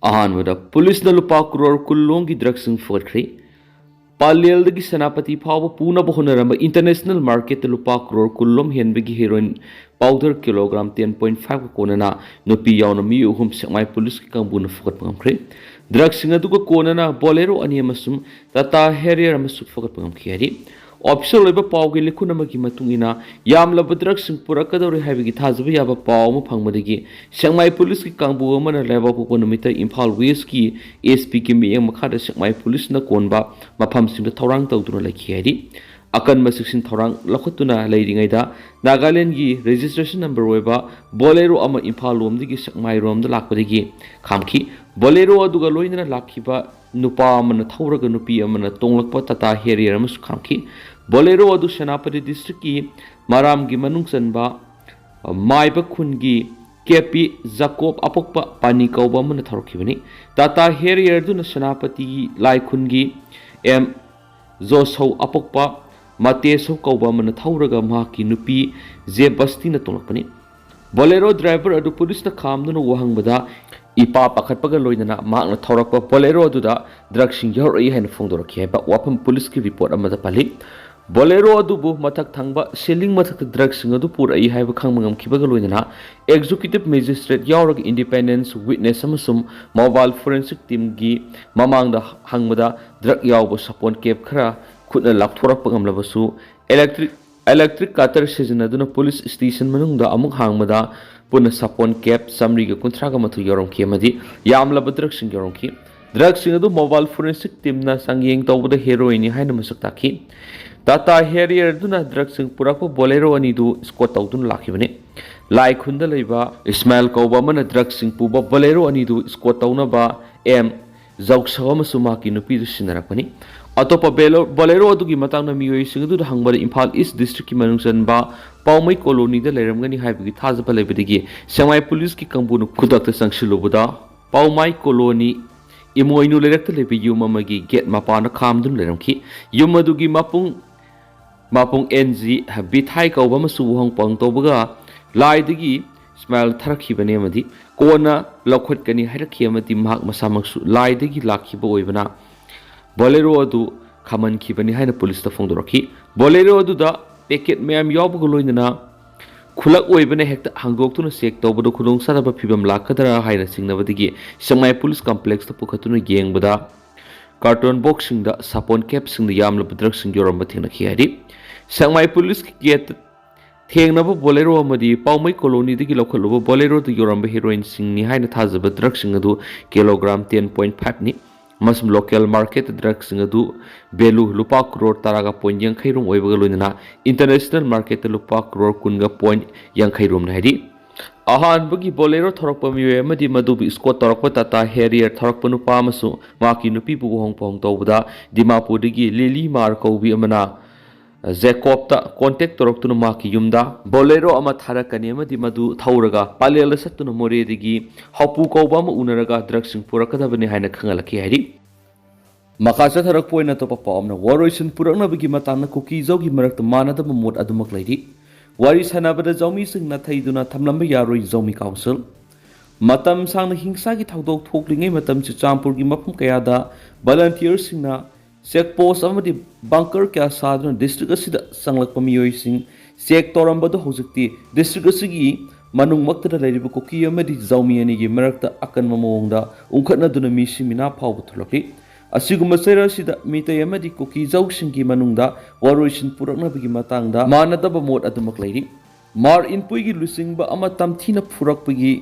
अहानवदा police न लुपा करोड़ कुल्लों की drugs फगटखरी पालेल की सेनापति फाव पूना होनरब इंटरनेशनल मार्केट लुपा करोड़ कुल्लोम हेनबगी हेरोइन पाउडर किलोग्राम 10.5 कोनना नुपी यावना मी उहुम सेमाई पुलिस की कांबुन फगटपंगखरे ड्रग्स कोनना बोलेरो अनि टाटा हैरियर फगटपंगखियारी ऑफिशियल पाव लिखुन यामलब ड्रग्स पुरकदौरे है थाजब याब पाव फंगमदगी सेंगमाई पुलिस की कांबू लेबा पोपो नुमित इम्फाल वेस्ट की एसपी की मियंग मखादा सेंगमाई पुलिस न कोनबा मफमसिंग थौरांग तौदुना लेखियारी अकनब सिक्सिन थौरांग लखुतुना लेरिङैदा नागालैंड की रजिस्ट्रेशन नंबर ओइबा बोलेरो अमा इम्फाल लोमदगी सेंगमाई रोमदा लाकपदगी खामखी बोलेरो अदुगा लोइना लाखिबा नुपा अमन थौरगा नुपी अमन तोंगलकपा टाटा हैरियर अमसु खामखी बोलेरो अदु सेनापति डिस्ट्रिक्ट की माराम की मनुंग चनबा माइबा खुन की केपी जाकोब अपोक्पा पानी कौबा मन थौरखिबनी टाटा हैरियर दुना सेनापति लाइखुन की M जोसौ अपोक्पा mateso kauba mana thauraga mahaki nupi je basti na tolakpani bolero driver adu police na khamduna wahangbada ipa pakhatpaga loinana makna thaurakpa bolero aduda drug sing yor ai hain phongdorakhi ba wapam police ki report amada pali bolero adu bu mathak thangba selling mathak drug sing adu pur ai haiba khangmangam khibaga loinana executive magistrate yaurag independence witness amasum mobile forensic team gi mamangda hangmada drug yawba sapon cap khara खुद लाथोरपगमलबसु electric Carter सिजनदुना police station मनुंगदा अमुक हांगमदा पुन सपोन cap summary के कुंथ्रागा मथु योरंखि अमदि यामलब drugs सिंग योरंखि drugs सिंग अदु mobile forensic team ना संगेंग तौबदा heroin हाइन मसक ताखि Tata Harrier दुना ड्रग्स सिंग पुराको बोलेरो अनिदु स्कोट तौदुन लाखिबने लाई खुंदा लेबा इस्माइल कौबा मन ड्रग्स सिंग पुबा बोलेरो अनिदु स्कोट तौनबा एम जौक्सवा मसुमा की नुपी दुसिनरपनी अतोप बोलेरो अदुगी मतंग मियोई सिंगदु हंगबद इम्फाल ईस्ट डिस्ट्रिक्ट की मनुंगसनबा पाउमई कॉलोनी द लेरमगनी हाइबगी थाजब लेबदिगी सेंगाई पुलिस की कंबुनु खुदक संगसिलुबदा पाउमई कॉलोनी इमोइनु लेरक्त लेबि युम अमगी गेट मपान खामदुन लेरमखि युम अदुगी मापुंग एनजी बिथाई कौबा मसु हंग पंग तोबगा लाइदगी स्माइल थरखिबने अमदी कोना लखोटकनी हाइरखि अमदी महक मसामक्सु लाइदगी लाखिबा ओइबना बोलेरो अदु खामन खिबनी हाइन पुलिस ता फोंदोरखि बोलेरो अदुदा पैकेट मैम यावबग लोइनना खुलक ओइबने हेक्ता हांगदोक्तुना चेक तौबदो खुदोंग सादबा फिबम लाखदरा हाइन सिंगनबदिगी सेंगाई पुलिस कॉम्प्लेक्स ता पुखतुना येंगबदा कार्टून बॉक्सिंग दा सपोन कैप सिंग दा यामलब ड्रग सिंग योरम थेंगनखि हाइदि सेंगाई पुलिस की गेट थेंगनब बोलेरो अमदी पाउमई कॉलोनी दगी लखलुब बोलेरो द योरम हेरोइन सिंग नि हाइन थाजब ड्रग सिंग अदु किलोग्राम 10.5 नि मसम लोकल मार्केट ड्रग्स अदु बेलु लुपा करोड़ तरागा पॉइंट यंखैरुम ओइबगा लोइना इंटरनेशनल मार्केट लुपा करोड़ कुनगा पॉइंट यंखैरुम नाइदि अहानबगी बोलेरो थरकप मिवे अमदि मदुबि स्कोट तरकप टाटा हैरियर थरकप नुपा मसु माकी नुपि बु होंग पोंग तौबदा दिमापुरदगी लिली मार कौबि अमना जैकोबता कांटेक्ट तौरक्तुना माकी युमदा बोलेरो अमा थारकनी अमदि मदु थौरगा पालेल सत्तुना मोरेदगी हपु कौबा म उनरगा ड्रग्स सिंग पुरकदबनि हाइना खंगलखि हाइदि मकासा थरक पोइना तो पापमना वरोइसन पुरकनबगी मताना कुकी जौगी मरक्त मानदब मोड अदुमक लैदि वारी सनाबदा जौमी सिंग नथैदुना थमलंबा यारोइ जौमी काउंसिल मतम सांगना हिंसा की थौदोक थोकलिङै मतम चामपुरगी मफम कयादा वॉलंटियर सिंगना चेक पोस्ट अमदी बंकर क्या साधन district असिदा संगलकप मियोइसिंग check तौरंबदो हौजिक्ति district असिगी मनुंग मक्तदा लैरिबा cookie अमदी Jaume अनिगी मरक्ता अकन ममोंगदा उंखटनदुना मिसि मिना फावबु थुलकि असिगुम सेरासिदा मितै अमदी कुकी जौसिंगी मनुंगदा वरोइसिन पुरकनबगी मतंगदा मानदब मोड अदुमक लैरि मार इनपुइगी लुसिंगबा अमा तमथिना फुरकपगी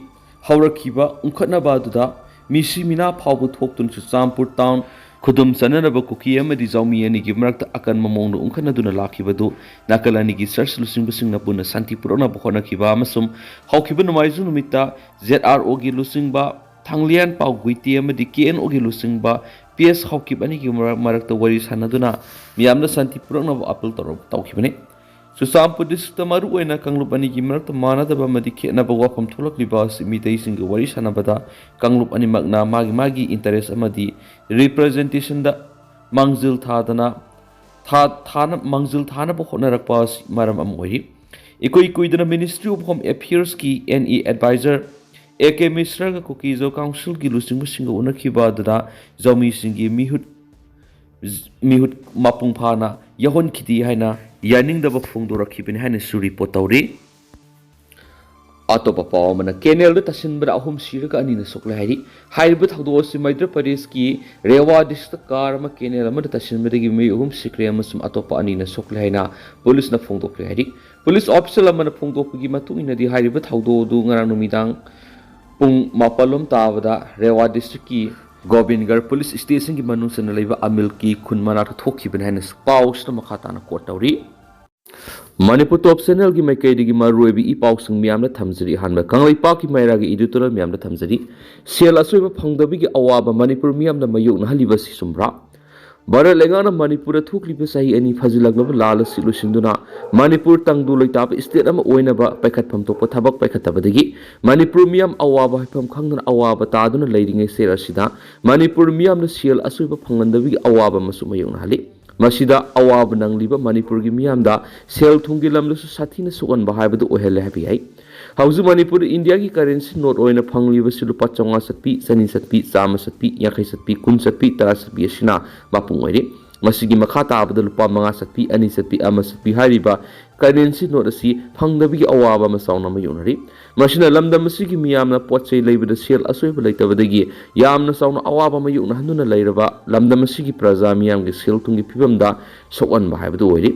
हौरखिबा उंखटनबा अदुदा मिसि मिना फावबु थोक्तुन चामपुर टाउन खुदुम सननब कुकी अमदी जौमी अनिगी मरक्ता अकन ममोंगदा उंखटनदुना लाखिबदु नाकल अनिगी सर्च लुसिंगबसिंगना पुना शांति पुरकनब होनखिबा अमसुम हौखिबा नुमाइजु नुमित्ता ZRO गी लुसिंगबा थांगलियान पाउ गुइती अमदी KNO गी लुसिंगबा PS हौखिबा अनिगी मरक्ता वरी सानदुना मियामना शांति पुरकनब अपील तौखिबने सुसामपुर डिस्ट्रिक्ट मरु ओइना कंगलुप अनिगी मरक्ता मानदब अमदी खेनब वाफम थोलक्लिबा मितै सिंग वरी सानबदा कंगलुप अनिमगना मागी इंटरेस्ट अमदी रिप्रेजेंटेशन दा मंगजिल थाना होनरकपा मरम अम ओइरि इकोई कुइदना मिनिस्ट्री ऑफ होम अफेयर्स की NE adviser AK Misra Kuki Zo Council ki lusing singo una kiba da zomi singi mihut mapung phana yahon kiti haina yaning da bafung dora kibin haina suri potauri Atopa paw mana kenel da tasin bra ahum siraga ani na sokla hari hairba thawdo si Madhya Pradesh ki Rewa district kar ma kenel ma da tasin bra gi me ahum sikre amasum atopa ani na sokla haina police na phongdok hari police officer lamana phongdok gi matu ina di hairba thawdo du ngarang numidang pung mapalom tawada Rewa district ki Gobingar police station ki manung sana leiba amil ki khunmana thokhi bin haina paus na makhata na court tawri Manipur top channel ki makai digi maroi bi ipau sung miam na thamjari hanba kanglai pa ki maira gi editorial miam na thamjari sel asoi ba phangdabi gi awaba Manipur miam na mayuk na haliba si sumbra bara lenga na Manipur thukli ba sahi ani phajilagna ba lal silu sinduna Manipur tangdu loita ba state ama oina ba paikhat pham to thabak paikhat tabadagi Manipur miam awaba pham khangna awaba ta duna leiringai sera sida Manipur miam na sel asoi ba phangandabi gi awaba masu mayuk na hali Masida awab nangliba Manipur gi miyamda sel thungi lamlusu sathina sukan bahaibu ohele happy ai hauzu Manipur India ki currency note oina phangliba silu pachonga satpi sani satpi chama satpi yakai satpi kun satpi tara satpi asina mapung oire masigi makhata abdul pa manga satpi ani satpi ama satpi hariba currency note asi phangdabi gi awaba masauna mayunari masina lamdam masigi miyamna pochai leibada sel asoiba leitabadagi yamna sauna awaba mayuna handuna leiraba lamdam masigi praja miyam gi sel tungi phibamda sokan ba haibadu oire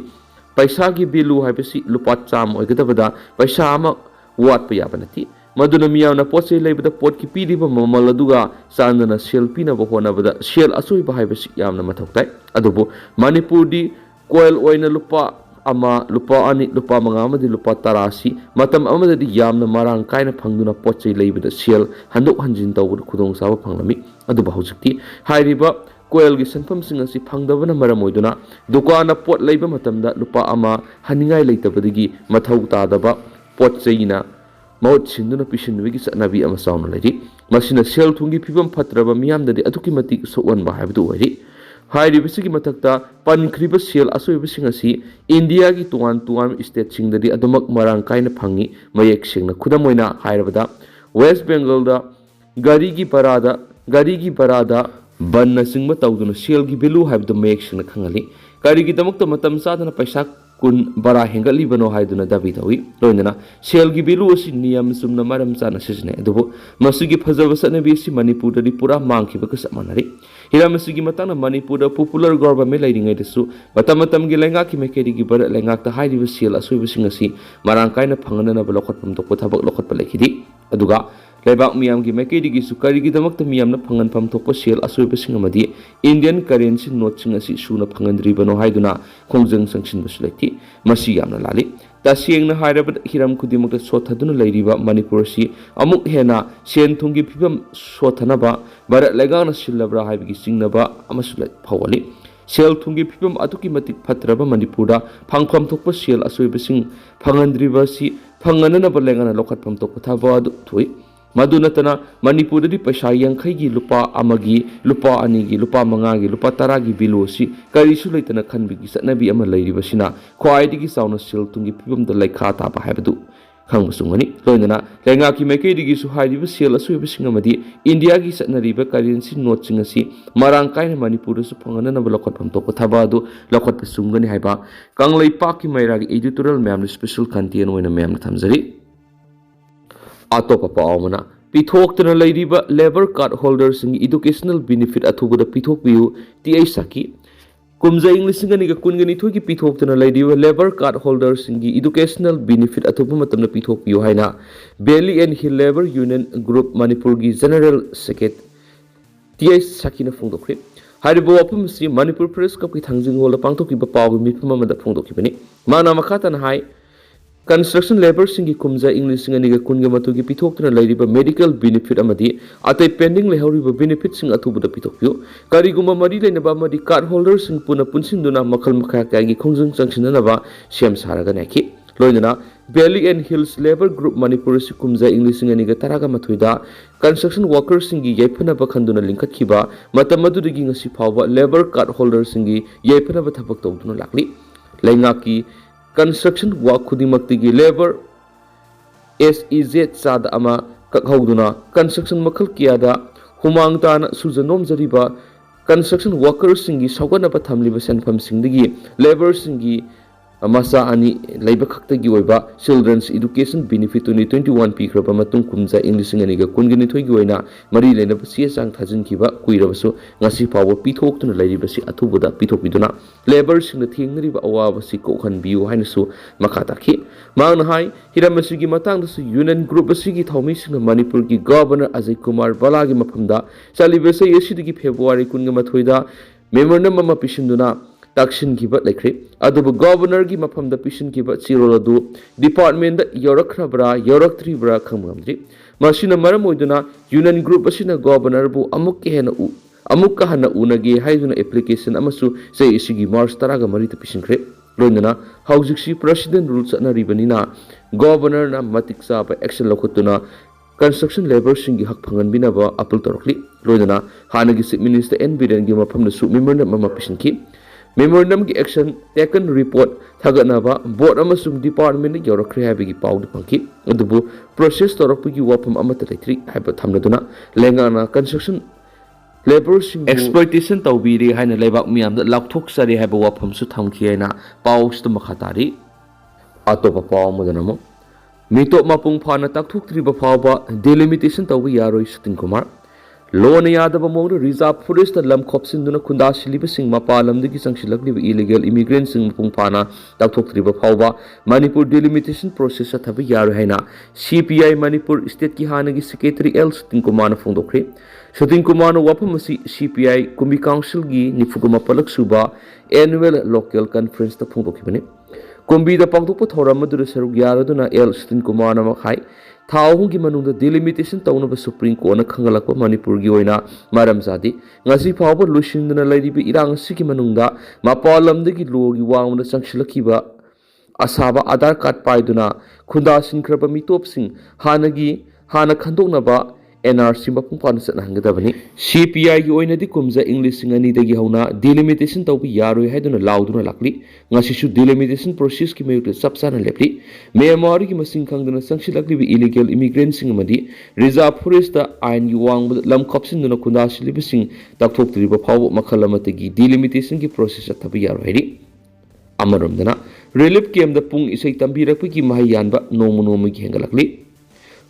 paisa gi bilu haibasi lupa cham oigadabada paisa ama wat pa yabanati maduna miyamna pochai leibada pot ki piriba mamal aduga sandana sel pina ba honabada sel asoiba haibasi yamna mathoktai adubo Manipur di coil oina lupa ama lupa ani lupa manga amadi lupa tarasi matam amadadi yamna marang kaina phangduna pochai leibada sel handok hanjin tawud khudong sawa phanglami aduba hojikti hairiba coil gi sanfam sing asi phangdabana maram oiduna dukana pot leiba matamda lupa ama haningai leitabadagi mathau tadaba pochaina maut sinduna pisinwigi sanabi ama sauna leiri masina sel thungi phibam phatraba miyamdadi aduki matik sowan ba haibdu oiri hairibisigi matakta pankriba sel asoibising asi India ki tuan state singdadi adumak marang kaina phangi mayek singna khudamoina hairabada West Bengal da gari gi parada banna singma tawduna sel gi belu haibdu mayek singna khangali gari gi damakta matam sadana paisa kun bara hengali bano haiduna dabi tawi loinana sel gi belu asi niyam sumna maram chana sisne adubo masigi phajaba sanabi si Manipur da pura mangkhiba ka samanari hiramasi gi matana Manipur da popular government leiringai desu matam gi lenga ki mekeri gi bar lenga ta hairi sel asoi singasi marang kaina phangana na blokhot pam to thabak lokhot pa lekhidi aduga lebak miyam gi mekeri gi sukari gi damak ta miyam na phangan pam to sel asoi singamadi Indian currency note singasi suna phangandri bano haiduna khongjang sangshin basulati masi yamna lali tasiyeng na hairabad hiram kudimak sothaduna leiriba Manipur si amuk hena sen thungi phibam sothanaba barat legana silabra haibigi singnaba amasulat phawali sel thungi phibam atuki matik phatraba Manipura phangkham thokpa sel asoiba sing phangandriba si phanganana ba lengana lokhatpam thokpa thaba adu thui madunatana Manipur di paisa yangkhai gi lupa amagi lupa ani gi lupa manga gi lupa tara gi bilu si karisu leitana khanbi gi satnabi ama leiriba sina khwai digi sauna sel tungi phibam da laikha ta ba haibadu khangmusungani loinana lenga ki mekei digi su hairiba sel asoiba singamadi India gi satnariba currency note singasi marang kaina Manipur su phangana na lokot pham to thabadu lokot sungani haiba kanglai pa ki maira gi editorial mem special content oina mem thamjari Atopa paamana pithokna leiriba labor card holders sing educational benefit athubuda pithokbiu ti ai saki kumja english ngani ga kungani thoki pithokna leiriba labor card holders sing educational benefit athubu matamna pithokbiu haina Valley and Hill Labor Union Group Manipur gi general secretary ti ai saki na phongdokre haribo apum si Manipur press cup ki thangjing hola pangthoki ba paw mi phama mada phongdokki bani mana makhata na hai construction labor singi kumja English ngani ga kunga matugi pithokna leiriba medical benefit amadi atai pending lehoriba benefit sing athubuda pithokpyo kariguma mari leinaba amadi card holders sing puna punsinduna makhal makha kaigi khongjang changsinanaba sem saraga neki loinana Valley and Hills Labor Group Manipur si kumja English ngani ga taraga mathuida construction workers singi yaipana ba khanduna lingkat khiba matam madudigi ngasi phawba labor card holders singi yaipana ba thabak tawduna lakli lainga ki construction work khudimaktigi labor SEZ chad ama ककहौदुना construction मखल कियादा हुमांग ताना सुजनोम जरिबा construction workers सिंगी सौगनबा थमलिबा सेनफम सिंगदगी लेबर सिंगी मसा अनि लेब खक्तगी ओइबा चिल्ड्रन्स एजुकेशन बेनिफिट 2021 पीख्रबा मतुंग कुमजा इंग्लिशिंग अनिगा कुनगिनि थोइगी ओइना मरी लेनब सिए चांग थाजिनखिबा कुइरबसु ngasi पावर पिथोक्तुना लैरिबसि अथुबदा पिथोकबिदुना लेबर सिंग थेंगरिबा अवाबसि कोखनबियु हाइनसु मखा ताखि मांगना हाय हिरामसिगी मतंगदसु यूनियन ग्रुप असिगी थौमिसिंग मणिपुर की गवर्नर अजय कुमार बालागी मफमदा चालिबसे यसिदगी फेब्रुवारी 19 मेमोरेंडम अमा पिसिंदुना ताक्सिन गिबा लेख्रे अदुबु गवर्नर की मफम द पिशन गिबा चिरोल अदु डिपार्टमेंट द योरखरबरा योरक्त्रिबरा खमगमद्रि मसिना मरम ओइदुना यूनियन ग्रुप असिना गवर्नर बु अमुक हना उनगे हाइदुना एप्लीकेशन अमसु से इसिगी मार्च 10 गा मरी त पिसिनख्रे लोइदुना हाउजिक्सी प्रेसिडेंट रूल्स अनरिबनिना गवर्नर ना मतिक साबा एक्शन लखुतुना कंस्ट्रक्शन लेबर सिंगी हक फंगनबिनाबा अपील तोरखली लोइदुना हानगी चीफ मिनिस्टर एन बिरेन गी मफम द सु मेमोरेंडम अमा पिसिनखि मेमोरेंडम की एक्शन टेकन रिपोर्ट थगनबा बोर्ड अमसुम डिपार्टमेंट योरख्रे हाइबगी पाउद पंखि अदुबु प्रोसेस तोरपगी वाफम अमत लेथ्री हाइब थमनदुना लेंगाना कंस्ट्रक्शन लेबर सिंग एक्सप्लॉइटेशन तौबीरी हाइना लेबाक मियाम द लाक्थोक सरी हाइब वाफम सु थमखियना पाउस त मखातारी अतोप पाउ मदनमो मितो मपुंग फाना ताकथोक्त्रिबा फावबा डिलिमिटेशन तौबी यारोय सतिन कुमार लोन यादव मोर रिजर्व फॉरेस्ट लम खोपसिंदुना खुंदा सिलिबसिंग मपालमदगी संगसिलकलिबा इलीगल इमिग्रेंट सिंग मपुंग फाना ताकथोक्त्रिबा फावबा मणिपुर डिलिमिटेशन प्रोसेस अथबा यारो हैना सीपीआई मणिपुर स्टेट की हानगी सेक्रेटरी एल सतिन कुमार फोंदोखरे सतिन कुमार वाफम सीपीआई कुंभी काउंसिल की निफुगमा पलक सुबा एनुअल लोकल कॉन्फ्रेंस ता फोंदोखिबने कुंभी दा पांगथोकपा थौरम मदुर सरुक यारदुना एल सतिन कुमार मखाई थाउं की मनुंग डिलिमिटेशन तौनब सुप्रीम कोर्ट खंगलक मणिपुर की मरम जादी ngasi फावब लुसिंदना लैरिबि इरांग सिकी मनुंगदा मपालमदगी लोगी वांगद संगसिलखिबा असाबा आधार कार्ड पाइदुना खुंदा सिंख्रबा मितोपसिंग हाना खंदोकनबा एनआरसी मपुंग पान सनहंगदबनी सीपीआई की ओइनदि कुमजा इंग्लिश सिंग अनिदगी हौना डिलिमिटेशन तौबि यारोय हाइदुना लाउदुना लाक्ली ngasisu डिलिमिटेशन प्रोसेस की मेयुत सबसाना लेप्ली मेमारी की मसिंग खंगदना संगसिलक्लिबि इलीगल इमिग्रेंट सिंग मदि रिजर्व फॉरेस्ट दा आइन की वांग लम खपसिंदुना खुंदा सिलिबिसिंग ताकथोक्त्रिबा फाव मखलमतगी डिलिमिटेशन की प्रोसेस अथबि यारोयरि अमरमदना रिलीफ कैम्प दा पुंग इसै तंबिरकपगी महै यानबा नोमनोमगी हेंगलक्ली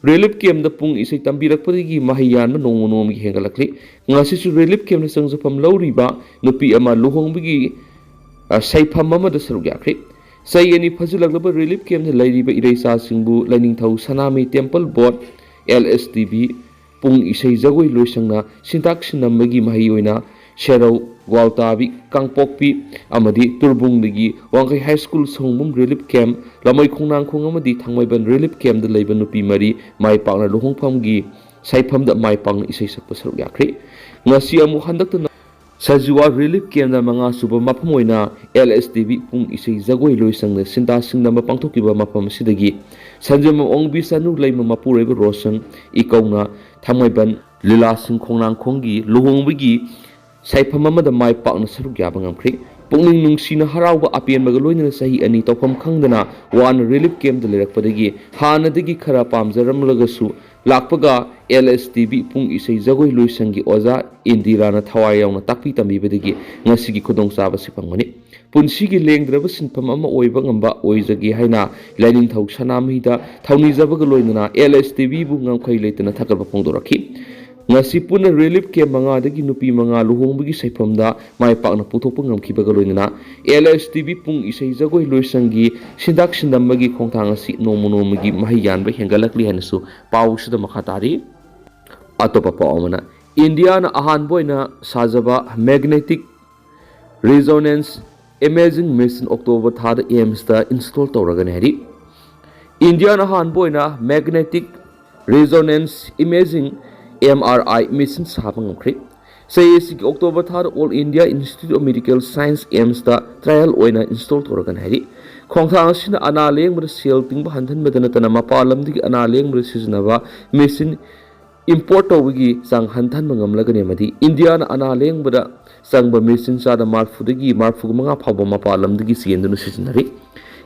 रिलीफ कैम्प दा पुंग इसै तंबिरकपगी महै यानबा नोमनोमगी हेंगलक्ली ngasisu रिलीफ कैम्प दा संगजफम लौरिबा नुपी अमा लुहोंबगी सैफम अमदा सरुक याख्रे सैयनी फजिलगलब रिलीफ कैम्प दा लैरिबा इरैसा सिंगबु लैनिंगथौ सनामी टेम्पल बोर्ड एलएसटीबी पुंग इसै जगोय लोइसंगना सिंताक सिनमगी महै ओइना शेरौ ग्वालताबी कांगपोकपी अमदी तुरबुंगदगी वांगै हाई स्कूल सोंगमुम रिलीफ कैम्प लमै खोंनांखोंग अमदी थांगमैबन रिलीफ कैम्प दा लैबा नुपी मरी माइ पाकना लुहोंगफमगी सैफम दा माइ पाकना इसै सकप सरुक याख्रे ngasi amu handakta सजुआ रिलीफ कैम्प दा मंगा सुब मफम ओइना एलएसटीबी पुंग इसै जगोय लोइसंगना सिंता सिंगनम पांथोकिबा मफम सिदगी संजम ओंगबी सनु लैम मपुरैब रोशन इकौना थांगमैबन लीला सिंह खोंनांखोंगी लुहोंबगी सैफम अमदा माइ पाकना सरुक याबा ngamkhre पुंगनिंग नुंगसिना हराउबा अपेनबगा लोइना सही अनि तौफम खंगदना वान रिलीफ कैम्प दा लेरकपदगी हानदगी खरा पामजरमलगसु लाकपगा एलएसटीबी पुंग इसै जगोय लोइसंगी ओजा इंदिराना थवाय यावना ताकपि तंबिबदगी ngasiगी खुदोंग चाबा सिफंगनि पुंसिगी लेंद्रबा सिनफम अमा ओइबा ngamba ओइजगी हाइना लाइनिंग थौ सनामीदा थौनिजबगा लोइना एलएसटीबी बु ngamkhai लेतना थकरबा फोंदोरखि ngasi puna relief camp manga dagi nupi manga luhongbagi saifamda mai pakna puthokpa ngamkhibaga loinana LSTB pung isai jagoi loisangi sindak sindambagi khongthang asi nomonomagi mahi yanba hengalakli hanasu pawsida makhatari atopa pawmana India na ahan boina sajaba magnetic resonance imaging machine October thada AIMS da install tawragani hari India na ahan boina magnetic resonance imaging MRI machine sabang ngkhri sayesi October thar All India Institute of Medical Science AIMS da trial oina install toragan hari khongthang sina analeng bra sel tingba handan badana tana mapalam digi analeng bra siznaba machine import tawgi sang handan mangamlagane madi India na analeng bra sangba machine sa da marfu manga phawba mapalam digi siendunu siznari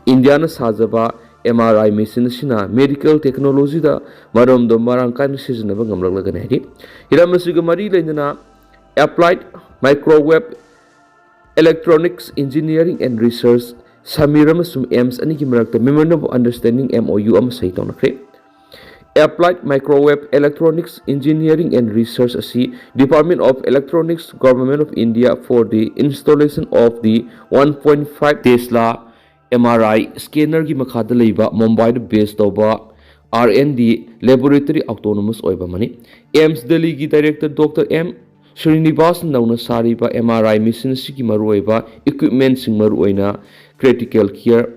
India na sajaba MRI machine sina medical technology da marom do marang kan season ba ngamlak la gane hi hiram siga mari leina applied microwave electronics engineering and research samiram sum aims ani ki marak memorandum of understanding MOU am sai ton kre applied microwave electronics engineering and research asi Department of Electronics Government of India for the installation of the 1.5 Tesla MRI scanner ki makhada leiba Mumbai based toba R&D laboratory autonomous oiba mani AIMS Delhi ki director Dr. M Srinivas nauna sariba MRI machine ki maruiba equipment sing maruina critical care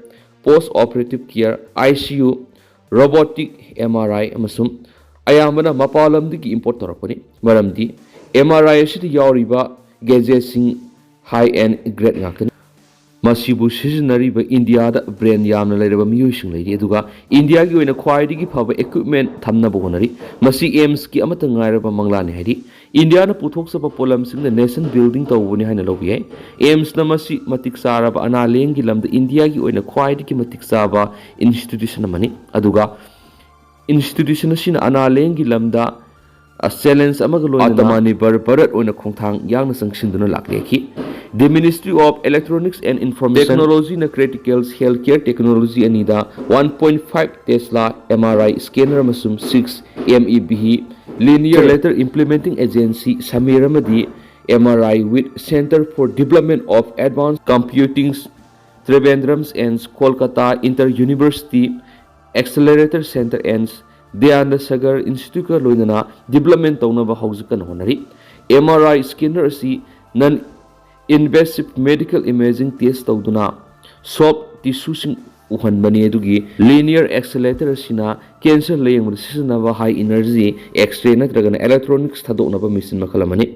post operative care ICU robotic MRI amasum ayamana mapalam digi import torakoni maramdi MRI asidi yauriba gadget sing high end grade ngakani masibu seasonary India da brand yamna lairaba miyusing lairi aduga India gi oina khwaidigi phaba equipment thamna bogonari masi aims ki amata ngairaba manglani haidi India na puthok saba polam sing the nation building tawuni haina lobi aims na masi matik saraba analeng gi lamda India gi oina khwaidigi matik saba institution mani aduga institution sina analeng gi lamda a challenge amaga loina atamani barat oina khongthang yangna sangsinduna lakleki The Ministry of Electronics and Information Technology na critical healthcare technology anida 1.5 Tesla MRI scanner masum 6 MEBH linear letter implementing agency Samiramadi MRI with Center for Development of Advanced Computing Trivandrums and Kolkata Inter-University Accelerator Center and Dayana Sagar Institute ka loinana development tawnaba haujikan honari MRI scanner si non invasive medical imaging test touduna soft tissue sing uhan bani adugi linear accelerator sina cancer layang sisanaba high energy x-ray natragana electronics thadoknaba machine makhalamani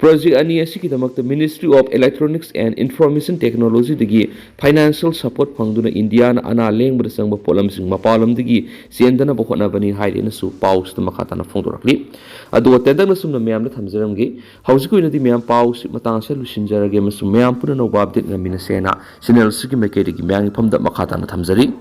project ani asiki damakta Ministry of Electronics and Information Technology digi financial support phangduna India na ana lengbra sangba polam sing mapalam digi sendana bokhona bani haidena su paus ta makhatana phongdorakli adu tendang na sumna myam na thamjaramgi hausiku inadi myam paus matang sa lusinjarage masum myam puna no update na minasena channel sigi mekedi gi myang phamda makhatana thamjari